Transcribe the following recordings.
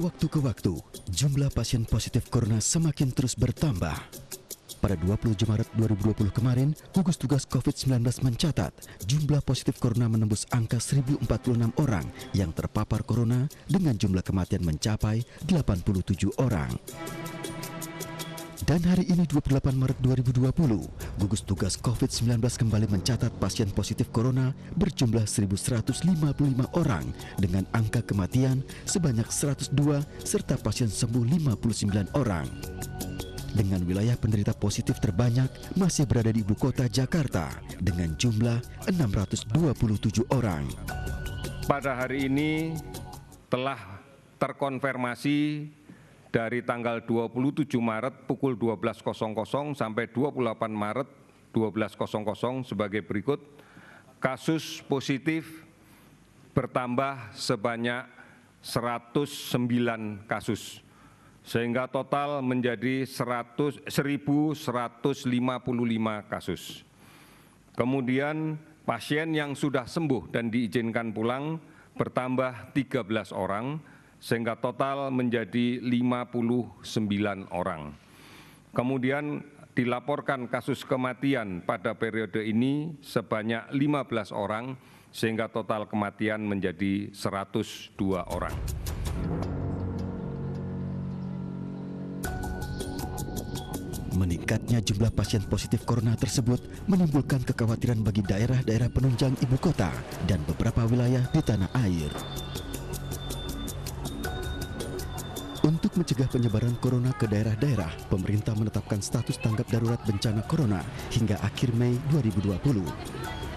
waktu ke waktu, jumlah pasien positif corona semakin terus bertambah. Pada 20 Maret 2020 kemarin, gugus tugas COVID-19 mencatat jumlah positif corona menembus angka 1.046 orang yang terpapar corona dengan jumlah kematian mencapai 87 orang. Dan hari ini 28 Maret 2020, gugus tugas COVID-19 kembali mencatat pasien positif corona berjumlah 1.155 orang dengan angka kematian sebanyak 102 serta pasien sembuh 59 orang. Dengan wilayah penderita positif terbanyak masih berada di ibu kota Jakarta dengan jumlah 627 orang. Pada hari ini telah terkonfirmasi dari tanggal 27 Maret pukul 12.00 sampai 28 Maret 12.00 sebagai berikut. Kasus positif bertambah sebanyak 109 kasus, sehingga total menjadi 1.155 kasus. Kemudian pasien yang sudah sembuh dan diizinkan pulang bertambah 13 orang, sehingga total menjadi 59 orang. Kemudian dilaporkan kasus kematian pada periode ini sebanyak 15 orang, sehingga total kematian menjadi 102 orang. Meningkatnya jumlah pasien positif corona tersebut menimbulkan kekhawatiran bagi daerah-daerah penunjang ibu kota dan beberapa wilayah di tanah air. Untuk mencegah penyebaran corona ke daerah-daerah, pemerintah menetapkan status tanggap darurat bencana corona hingga akhir Mei 2020.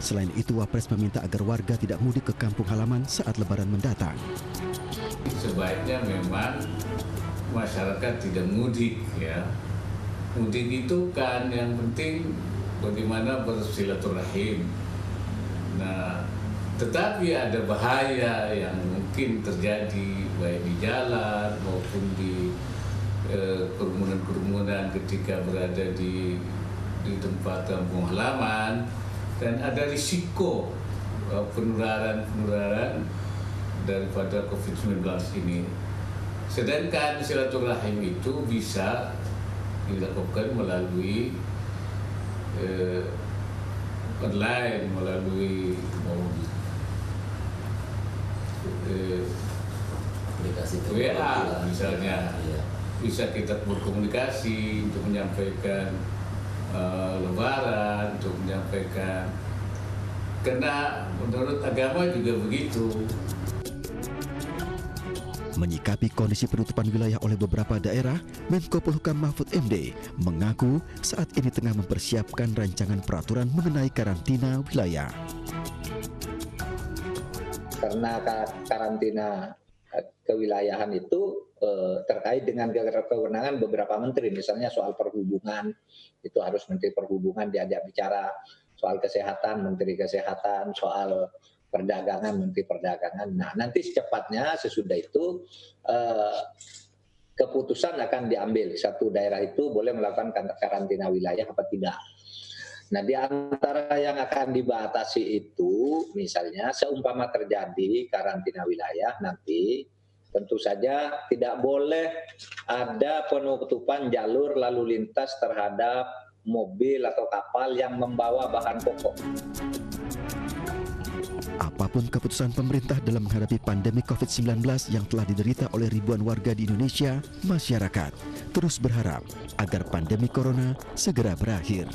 Selain itu, Wapres meminta agar warga tidak mudik ke kampung halaman saat Lebaran mendatang. Sebaiknya memang masyarakat tidak mudik, ya. Mudik itu kan yang penting bagaimana bersilaturahim. Nah, tetapi ada bahaya yang mungkin terjadi baik di jalan maupun di kerumunan-kerumunan ketika berada di tempat kampung halaman, dan ada risiko penularan daripada COVID-19 ini. Sedangkan silaturahim itu bisa dilakukan melalui online, melalui WA misalnya, bisa kita berkomunikasi untuk menyampaikan Lebaran, untuk menyampaikan, karena menurut agama juga begitu. Menyikapi kondisi penutupan wilayah oleh beberapa daerah, Menko Polhukam Mahfud MD mengaku saat ini tengah mempersiapkan rancangan peraturan mengenai karantina wilayah. Karena karantina kewilayahan itu terkait dengan kewenangan beberapa menteri, misalnya soal perhubungan, itu harus Menteri Perhubungan diajak bicara, soal kesehatan, Menteri Kesehatan, soal perdagangan, Menteri Perdagangan. Nah, nanti secepatnya sesudah itu keputusan akan diambil, satu daerah itu boleh melakukan karantina wilayah apa tidak. Nah, di antara yang akan dibatasi itu, misalnya seumpama terjadi karantina wilayah nanti, tentu saja tidak boleh ada penutupan jalur lalu lintas terhadap mobil atau kapal yang membawa bahan pokok. Apapun keputusan pemerintah dalam menghadapi pandemi COVID-19 yang telah diderita oleh ribuan warga di Indonesia, masyarakat terus berharap agar pandemi corona segera berakhir.